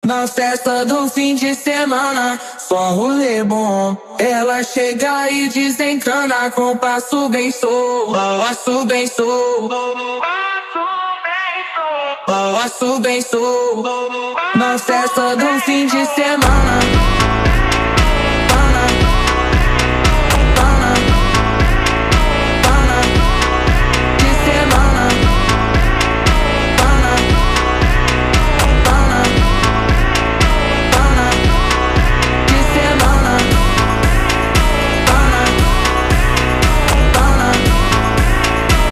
Na festa do fim de semana, só rolê bom. Ela chega e desencana com passo bem solto, passo bem solto, passo bem solto. Na festa do fim de semana.